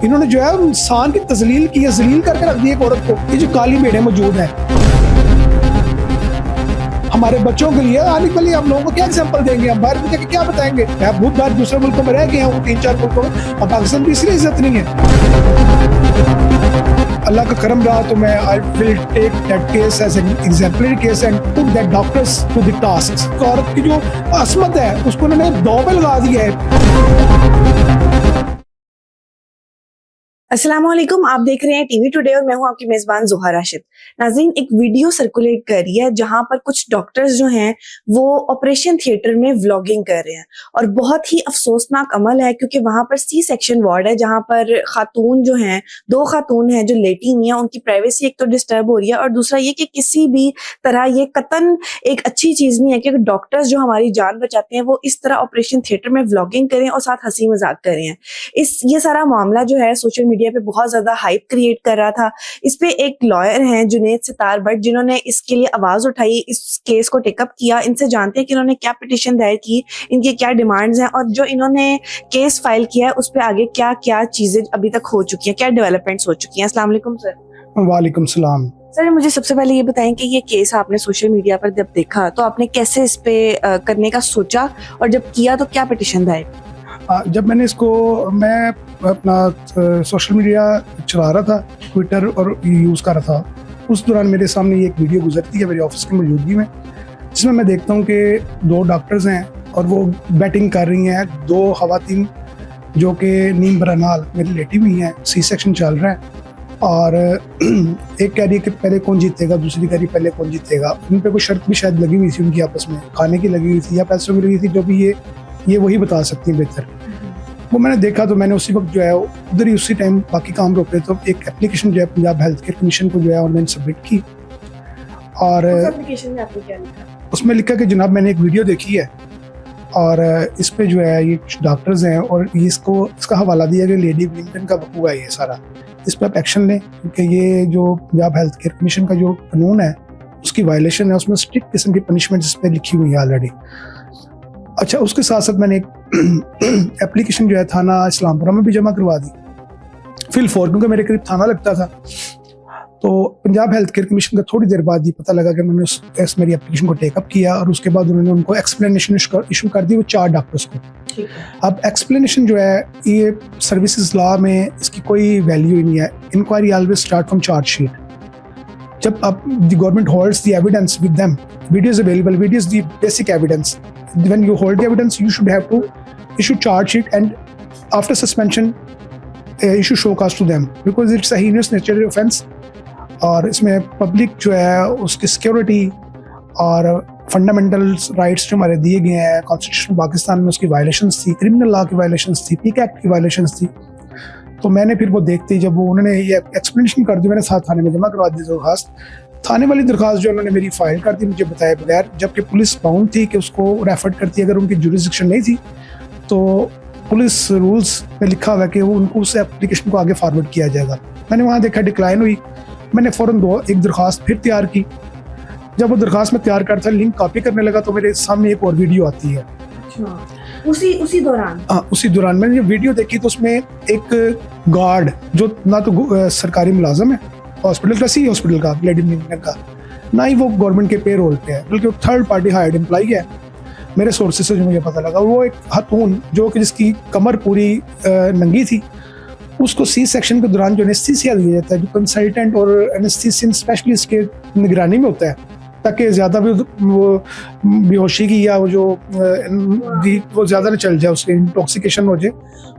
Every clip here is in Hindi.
इन्होंने जो है इंसान की तजलील की है, जलील करके रख दी एक औरत को। ये जो काली भेड़ें मौजूद हैं हमारे बच्चों के लिए आने के लिए, हम लोगों को क्या एग्जांपल देंगे? हम बाहर में क्या बताएंगे? मैं बहुत बार दूसरे मुल्कों में रह गया हूँ, 3-4 मुल्कों में, और पाकिस्तान की इसलिए इज्जत नहीं है। अल्लाह का करम रहा तो मैं I will take that case as an exemplary case and put that doctors to the task. औरत की जो असमत है उसको उन्होंने दांव पे लगा दिया है। अस्सलाम वालेकुम, आप देख रहे हैं टीवी टुडे और मैं हूं आपकी मेजबान जोहा राशिद। नाज़रीन, एक वीडियो सर्कुलेट कर रही है जहां पर कुछ डॉक्टर्स जो हैं वो ऑपरेशन थिएटर में व्लॉगिंग कर रहे हैं और बहुत ही अफसोसनाक अमल है क्योंकि वहां पर सी सेक्शन वार्ड है जहां पर खातून जो हैं, 2 खातून हैं जो लेटी हुई हैं, उनकी प्राइवेसी एक तो डिस्टर्ब हो रही है और दूसरा ये कि किसी भी तरह ये कतन एक अच्छी चीज नहीं है कि डॉक्टर्स जो हमारी जान बचाते हैं वो इस तरह ऑपरेशन थिएटर में व्लॉगिंग करें और साथ हंसी मजाक करें। ये सारा मामला जो है सोशल मीडिया पे बहुत ज्यादा हाइप क्रिएट कर रहा था। इस पे एक लॉयर हैं जुनैद सितार भट्ट जिन्होंने इसके लिए आवाज उठाई, इस केस को टेकअप किया। इनसे जानते हैं कि इन्होंने क्या पिटीशन दायर की, इनकी क्या डिमांड्स हैं और जो इन्होंने केस फाइल किया है उस पे आगे क्या क्या चीजें अभी तक हो चुकी हैं, क्या डेवलपमेंट्स हो चुकी हैं। अस्सलाम वालेकुम सर। वालेकुम सलाम। सर, मुझे सबसे पहले ये बताएं कि ये केस आपने सोशल मीडिया पर जब देखा तो आपने कैसे इस पे करने का सोचा और जब किया तो क्या पिटीशन दायर? जब मैं अपना सोशल मीडिया चला रहा था, ट्विटर और यूज़ कर रहा था, उस दौरान मेरे सामने ये एक वीडियो गुजरती है मेरे ऑफिस की मौजूदगी में, जिसमें मैं देखता हूँ कि 2 डॉक्टर्स हैं और वो बैटिंग कर रही हैं। 2 खवातीन जो कि नीम बरनाल मेरी लेटी हुई हैं, सी सेक्शन चल रहा है और एक कह रही है कि पहले कौन जीतेगा, दूसरी कह रही पहले कौन जीतेगा। उन पर कोई शर्त भी शायद लगी हुई थी उनकी आपस में, खाने की लगी हुई थी या पैसों की लगी थी, जो भी ये वही बता सकती हैं बेहतर। वो मैंने देखा तो मैंने उसी वक्त जो है उधर ही उसी टाइम बाकी काम रोके तो एक एप्लीकेशन जो है पंजाब हेल्थ केयर कमीशन को जो है ऑनलाइन सबमिट की। और उस एप्लीकेशन में आपने क्या लिखा? उसमें लिखा कि जनाब मैंने एक वीडियो देखी है और इस पे जो है ये डॉक्टर्स हैं और इसका हवाला दिया कि लेडी विलिंगटन का हुआ है ये सारा, इस पर आप एक्शन लें क्योंकि ये जो पंजाब हेल्थ केयर कमीशन का जो कानून है उसकी वायलेशन है, उसमें स्ट्रिक्ट किस्म की पनिशमेंट इस पर लिखी हुई है ऑलरेडी। अच्छा, उसके साथ साथ मैंने एक एप्लीकेशन जो है थाना इस्लामपुरा में भी जमा करवा दी फिल 4, क्योंकि मेरे करीब थाना लगता था। तो पंजाब हेल्थ केयर कमीशन का थोड़ी देर बाद ये पता लगा कि मैंने मेरी एप्लीकेशन को टेकअप किया और उसके बाद उन्होंने उनको एक्सप्लेनेशन इशू कर दी वो 4 डॉक्टर्स को। अब एक्सप्लेनेशन जो है ये सर्विसेज लॉ में इसकी कोई वैल्यू ही नहीं है। Inquiry always start from chargesheet. जब अब the government holds the evidence with them, video is available, video is the basic evidence. When you hold the evidence, you should have to issue charge sheet and after suspension issue show cause to them because it's a heinous nature offense। और इसमें पब्लिक जो है उसकी सिक्योरिटी और फंडामेंटल राइट्स जो हमारे दिए गए हैं कॉन्स्टिट्यूशन पाकिस्तान में उसकी वायलेशंस थी, क्रिमिनल लॉ की वायलेशंस थी, पीक एक्ट की वायलेशंस थी। तो मैंने फिर वो देखते ही जब वो उन्होंने ये एक्सप्लेनेशन कर दी, मैंने साथ थाने में जमा करवा दी दरखास्त। थाने वाली दरखास्त जो उन्होंने मेरी फाइल कर दी मुझे बताए बगैर, जबकि पुलिस बाउंड थी कि उसको रेफर करती अगर उनकी जुरिसडिक्शन नहीं थी तो पुलिस रूल्स में लिखा हुआ है कि वो उनको उस एप्लीकेशन को आगे फॉरवर्ड किया जाएगा। मैंने वहाँ देखा डिक्लाइन हुई, मैंने फ़ौरन एक दरखास्त फिर तैयार की। जब वो दरखास्त में तैयार करता लिंक कॉपी करने लगा तो मेरे सामने एक और वीडियो आती है। अच्छा, उसी दौरान? हाँ, उसी दौरान मैंने ये वीडियो देखी तो उसमें एक गार्ड जो ना तो सरकारी मुलाजम है हॉस्पिटल का, सी हॉस्पिटल का, लेडी विलिंगटन का, ना ही वो गवर्नमेंट के पे रोल पे है, बल्कि वो थर्ड पार्टी हायर्ड एम्प्लॉई है। मेरे सोर्सेज से जो मुझे पता लगा वो एक खातून जो कि जिसकी कमर पूरी नंगी थी, उसको सी सेक्शन के दौरान जो एनेस्थीसिया दिया जाता है जो कंसल्टेंट और एनेस्थीसियन स्पेशलिस्ट के निगरानी में होता है ताकि ज़्यादा भी वो बेहोशी की या वो ज़्यादा न चल जाए, उसकी इंटॉक्सिकेशन हो जाए,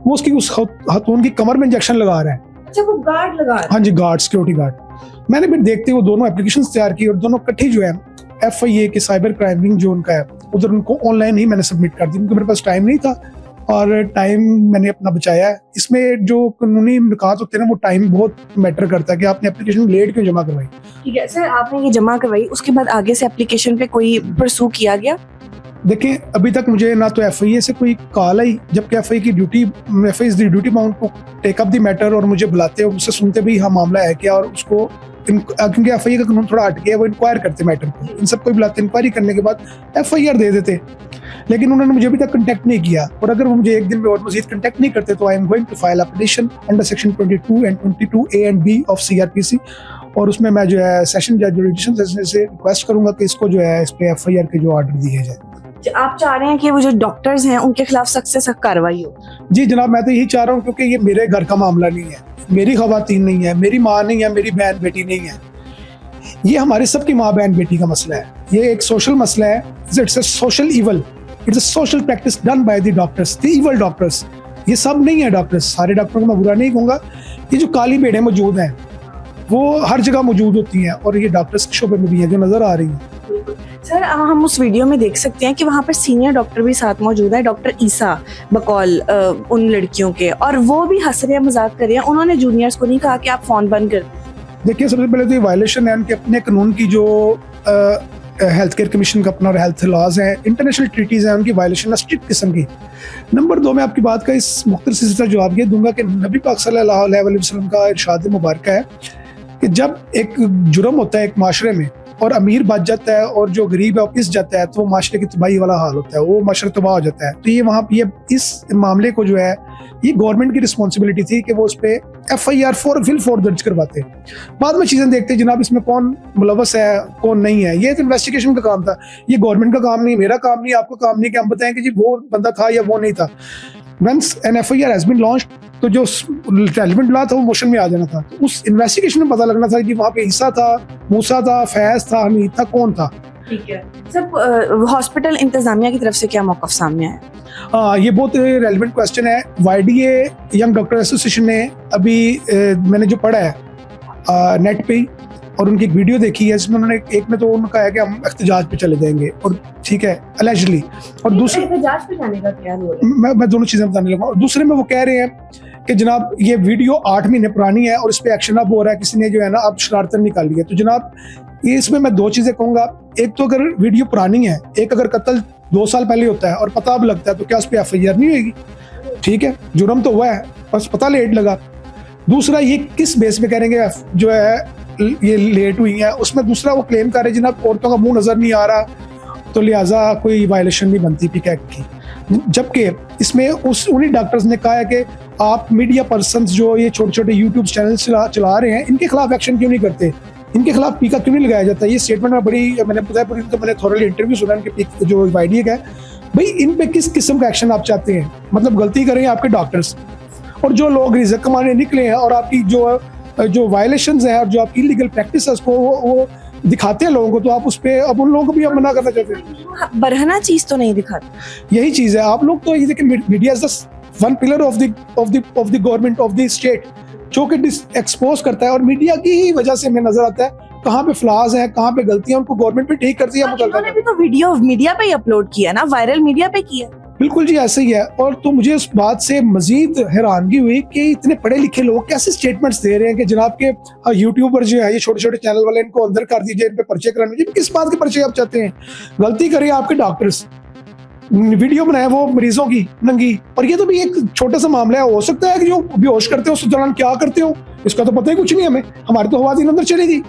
वो उसकी उस खातून की कमर में इंजेक्शन लगा रहा है। अच्छा, वो गार्ड लगा रहा है? हाँ जी, गार्ड, सिक्योरिटी गार्ड। मैंने फिर देखते वो दोनों एप्लीकेशंस तैयार की और दोनों इकट्ठी जो है FIA के साइबर क्राइम विंग जो उनका है उधर उनको ऑनलाइन ही मैंने सबमिट कर दी क्योंकि मेरे पास टाइम नहीं था और टाइम मैंने अपना बचाया है। इसमें जो कानूनी निकात होते हैं ना वो टाइम बहुत मैटर करता है कि आपने एप्लीकेशन लेट क्यों जमा करवाई। ठीक है सर, आपने ये जमा करवाई, उसके बाद आगे से एप्लीकेशन पे कोई परसू किया गया? देखिए, अभी तक मुझे ना तो FIA से कोई कॉल आई, जबकि FIA की duty bound to take up the matter और मुझे बुलाते और मुझसे सुनते भी हाँ मामला है क्या और उसको क्योंकि एफआईआर का कानून थोड़ा हट गया, वो इंक्वायर करते मैटर को, इन सबको बुलाते, इंक्वायरी करने के बाद एफआईआर दे देते, लेकिन उन्होंने मुझे अभी तक कंटेक्ट नहीं किया। और अगर वो मुझे एक दिन में और मजीद कंटेक्ट नहीं करते तो I am going to file a petition under section 22 and 22A and B of CRPC, और उसमें मैं जो है सेशन जज जुडिशियल सेशन से रिक्वेस्ट करूंगा कि इसको जो है इस पे एफआईआर के जो ऑर्डर दिए जाए। आप चाह रहे हैं कि वो जो डॉक्टर्स हैं उनके खिलाफ सख्त से सख्त कार्रवाई हो? जी जनाब, मैं तो यही चाह रहा हूँ, क्योंकि ये मेरे घर का मामला नहीं है, मेरी खवातीन नहीं है, मेरी माँ नहीं है, मेरी बहन बेटी नहीं है, ये हमारे सबकी माँ बहन बेटी का मसला है। ये एक सोशल मसला है, it's a social evil, it's a social practice done by the doctors, the evil doctors. ये सब नहीं है डॉक्टर्स, सारे डॉक्टरों को मैं बुरा नहीं कहूँगा। ये जो काली भेड़ें मौजूद हैं वो हर जगह मौजूद होती हैं, और ये डॉक्टर्स के शोबे में भी है जो नजर आ रही हैं। सर हम उस वीडियो में देख सकते हैं कि वहाँ पर सीनियर डॉक्टर भी साथ मौजूद है, डॉक्टर ईसा बकौल उन लड़कियों के, और वो भी हंस रहे हैं, मजाक कर रहे हैं। उन्होंने जूनियर्स को नहीं कहा कि आप फोन बंद कर दें। देखिए, सबसे पहले तो ये वायलेशन है उनके अपने कानून की, जो हेल्थ केयर कमीशन का अपना और हेल्थ लॉज है, इंटरनेशनल ट्रीटीज हैं, उनकी वायलेशन है स्ट्रिक्ट किस्म की। नंबर 2 मैं आपकी बात का इस मुख्तसर से जवाब ये दूंगा कि नबी पाक सल्लल्लाहु अलैहि वसल्लम का इरशाद मुबारक है कि जब एक जुर्म होता है एक माशरे में और अमीर बच जाता है और जो गरीब है वो पिस जाता है, तो वो माशरे की तबाही वाला हाल होता है, वो माशरा तबाह हो जाता है। तो ये वहाँ ये इस मामले को जो है ये गवर्नमेंट की रिस्पॉन्सिबिलिटी थी कि वो उस पर एफआईआर फौर दर्ज करवाते। बाद में चीज़ें देखते जनाब इसमें कौन मुलवस है कौन नहीं है, ये तो इन्वेस्टिगेशन का काम था, ये गवर्नमेंट का काम नहीं, मेरा काम नहीं, आपका काम नहीं कि हम बताएं कि जी वो बंदा था या वो नहीं था। Once an FIR has been launched, तो जो रेलेवेंट लॉ था वो मोशन में आ जाना था, तो उस इन्वेस्टिगेशन में पता लगना था कि वहाँ पे ईसा था, मूसा था, फैज था, हमीद था, कौन था। ठीक है सर, हॉस्पिटल इंतजामिया की तरफ से क्या मौक़िफ़ सामने आया? हाँ, ये बहुत रेलेवेंट क्वेश्चन है। YDA यंग डॉक्टर एसोसिएशन ने अभी मैंने जो पढ़ा है नेट पे, और उनकी एक वीडियो देखी है जिसमें उन्होंने एक में तो उन्होंने कहा है कि हम एहतजाज पे चले जाएंगे, और ठीक है अलेजली, और दूसरे एहतजाज पे जाने का क्या रोल है? मैं दोनों चीजें बताने लगा। और दूसरे में वो कह रहे हैं कि जनाब ये वीडियो 8 महीने पुरानी है और इस पे एक्शन अब हो रहा है, किसी ने जो है ना अब शरारतन निकाली है। तो जनाब ये इसमें मैं 2 चीजें कहूंगा, एक तो अगर वीडियो पुरानी है, एक अगर कत्ल 2 साल पहले होता है और पता अब लगता है, तो क्या उस पर FIR नहीं होगी? ठीक है, जुर्म तो हुआ है, बस पता लेट लगा। दूसरा ये किस बेस पे करेंगे जो है ये लेट हुई है, उसमें दूसरा वो क्लेम कर रहे हैं जनाब औरतों का मुंह नजर नहीं आ रहा, तो लिहाजा कोई वायलेशन नहीं बनती PIC एक्ट की। जबकि इसमें उन्हीं डॉक्टर्स ने कहा है कि आप मीडिया पर्सन्स जो ये छोटे छोटे यूट्यूब चैनल चला रहे हैं, इनके खिलाफ एक्शन क्यों नहीं करते, इनके खिलाफ PICA क्यों नहीं लगाया जाता। ये स्टेटमेंट में मैंने बताया, मैंने थोरली इंटरव्यू सुना इनके PIC जो YDA का है, भाई इन पे किस किस्म का एक्शन आप चाहते हैं? मतलब गलती करें आपके डॉक्टर्स, और जो लोग रिजक कमाने निकले हैं और आपकी जो वायलेशंस हैं और जो आपकी इलीगल प्रैक्टिस है उसको वो दिखाते हैं लोगों को, तो आप उस पे अब उन लोगों को भी आप मना करना चाहते हैं। बरहना चीज तो नहीं दिखाते, यही चीज है। आप लोग तो ये देखिए, media is the one pillar of the government of the state, जो कि एक्सपोज करता है, और मीडिया की ही वजह से हमें नजर आता है कहाँ पे फ्लॉज है, कहाँ पे गलतियां, उनको गवर्नमेंट पे ठीक करती है। उन्होंने भी तो वीडियो मीडिया पे ही अपलोड किया ना, वायरल मीडिया पे किया। बिल्कुल जी, ऐसे ही है। और तो मुझे उस बात से मजीद हैरानगी हुई कि इतने पढ़े लिखे लोग कैसे स्टेटमेंट्स दे रहे हैं कि जनाब के यूट्यूबर जो है ये छोटे छोटे चैनल वाले, इनको अंदर कर दीजिए, इन पे पर्चे कराने दीजिए। किस बात के पर्चे आप चाहते हैं? गलती करिए आपके डॉक्टर्स, वीडियो बनाए वो मरीजों की नंगी, और ये तो भी एक छोटा सा मामला है। हो सकता है कि जो बेहोश करते हो उस दौरान क्या करते हो, इसका तो पता ही कुछ नहीं हमें। हमारी तो खवातीन अंदर चलेगी,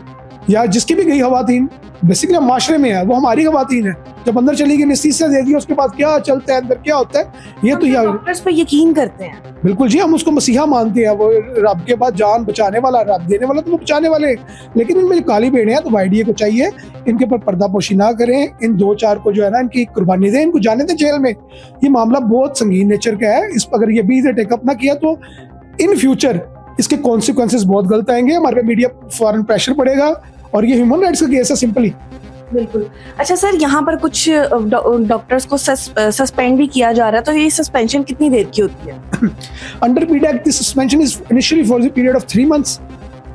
या जिसकी भी गई खवातीन बेसिकली माशरे में है, वो हमारी खवातीन है, जब अंदर चली गई एनेस्थीसिया दे दिया, उसके बाद क्या चलता है अंदर क्या होता है, ये तो यार डॉक्टर्स पे यकीन करते हैं। बिल्कुल जी, हम उसको मसीहा मानते हैं, वो रब के बाद जान बचाने वाला, रब देने वाला, तो वो बचाने वाले। लेकिन इनमें जो काली भेड़ें हैं, तो YDA को चाहिए इनके ऊपर पर्दापोशी ना करें, इन 2-4 को जो है ना इनकी कुर्बानी दें, इनको जाने दें जेल में। ये मामला बहुत संगीन नेचर का है, इस पर अगर ये भी टेकअप ना किया तो इन फ्यूचर इसके कॉन्सिक्वेंसेस बहुत गलत आएंगे, हमारे पे मीडिया फॉरेन प्रेशर पड़ेगा, और ये ह्यूमन राइट्स का केस है सिंपली। बिल्कुल। अच्छा सर, यहाँ पर कुछ डॉक्टर्स को सस्पेंड भी किया जा रहा है, तो ये सस्पेंशन कितनी देर की होती है? Under PICA act this suspension is initially for the period of 3 months।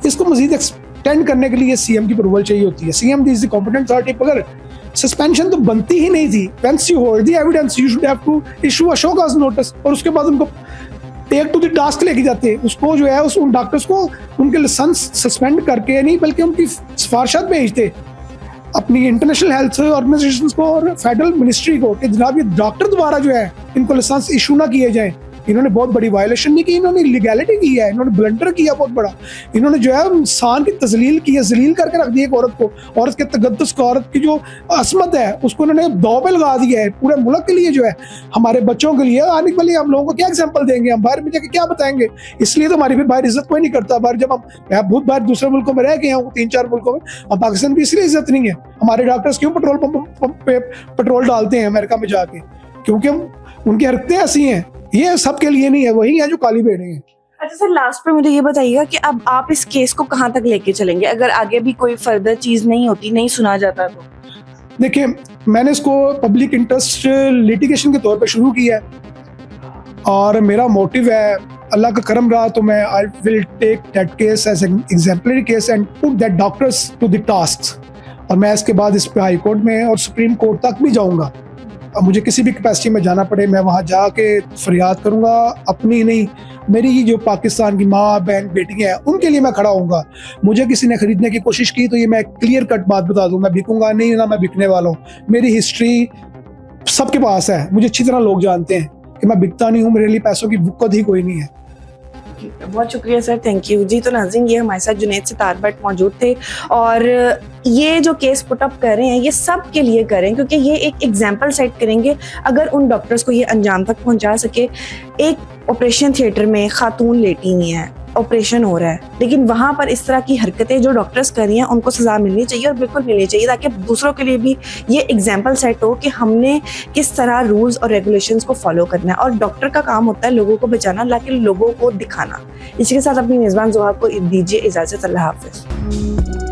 इसको मजीद एक्सटेंड करने के लिए CM की अप्रूवल चाहिए होती है। CM is the competent authority. अगर सस्पेंशन तो बनती ही नहीं थी, once you hold the evidence you should have to issue a show cause notice, और उसके बाद उनको टेक टू द टास्क लेके जाते हैं, उसको जो है उन डॉक्टर्स को उनके लाइसेंस सस्पेंड करके नहीं, बल्कि उनकी सिफारिशात भेजते अपनी इंटरनेशनल हेल्थ ऑर्गेनाइजेशंस को और फेडरल मिनिस्ट्री को कि जनाब ये डॉक्टर दोबारा जो है इनको लाइसेंस इशू ना किए जाएं, इन्होंने बहुत बड़ी वायलेशन नहीं की, इन्होंने लीगैलिटी की है, इन्होंने ब्लंडर किया बहुत बड़ा। इन्होंने जो है इंसान की तजलील की है, जलील करके रख दी एक औरत को, औरत के तगद्दुस को, औरत की जो असमत है उसको इन्होंने दांव पे लगा दिया है पूरे मुल्क के लिए, जो है हमारे बच्चों के लिए आने वाले हम लोगों को क्या एग्जाम्पल देंगे, हम बाहर में जाके क्या बताएंगे। इसलिए तो हमारी फिर बाहर इज्जत कोई नहीं करता। बाहर जब मैं बहुत बार दूसरे मुल्कों में रह गया हूँ, 3-4 मुल्कों में, हम पाकिस्तान की इसलिए इज्जत नहीं है। हमारे डॉक्टर्स क्यों पेट्रोल पंप पे पेट्रोल डालते हैं अमेरिका में जाके, क्योंकि उनकी हरकतें ऐसी हैं। ये सबके लिए नहीं है, वही है जो काली भेड़ें हैं। अच्छा सर, लास्ट पे मुझे ये बताइएगा कि अब आप इस केस को कहाँ तक लेके चलेंगे अगर आगे भी कोई फर्दर चीज नहीं होती, नहीं सुना जाता तो? देखिए, मैंने इसको पब्लिक इंटरेस्ट लिटिगेशन के तौर पे शुरू किया है और मेरा मोटिव है, अल्लाह का करम रहा तो मैं I will take that case as an exemplary case and put that doctors to the task. और मैं इसके बाद इस पे हाई कोर्ट में और सुप्रीम कोर्ट तक भी जाऊंगा। अब मुझे किसी भी कैपेसिटी में जाना पड़े, मैं वहाँ जाके फरियाद करूंगा, अपनी नहीं, मेरी जो पाकिस्तान की माँ बहन बेटियाँ हैं उनके लिए मैं खड़ा होऊंगा। मुझे किसी ने खरीदने की कोशिश की तो ये मैं क्लियर कट बात बता दूं, मैं बिकूंगा नहीं, ना मैं बिकने वाला हूँ। मेरी हिस्ट्री सबके पास है, मुझे अच्छी तरह लोग जानते हैं कि मैं बिकता नहीं हूँ, मेरे लिए पैसों की बुक्कत ही कोई नहीं है। बहुत शुक्रिया सर, थैंक यू जी। तो नाज़रीन, ये हमारे साथ जुनैद सितार भट्ट मौजूद थे और ये जो केस पुट अप कर रहे हैं ये सब के लिए करें क्योंकि ये एक एग्जाम्पल सेट करेंगे। अगर उन डॉक्टर्स को ये अंजाम तक पहुंचा सके, एक ऑपरेशन थिएटर में खातून लेटी हुई है, ऑपरेशन हो रहा है, लेकिन वहाँ पर इस तरह की हरकतें जो डॉक्टर्स कर रही हैं उनको सजा मिलनी चाहिए और बिल्कुल मिलनी चाहिए, ताकि दूसरों के लिए भी ये एग्जाम्पल सेट हो कि हमने किस तरह रूल्स और रेगुलेशंस को फॉलो करना है। और डॉक्टर का काम होता है लोगों को बचाना, ना कि लोगों को दिखाना। इसी के साथ अपनी मेज़बान ज़ोहा को दीजिए इजाज़त। अल्लाह हाफ़िज़।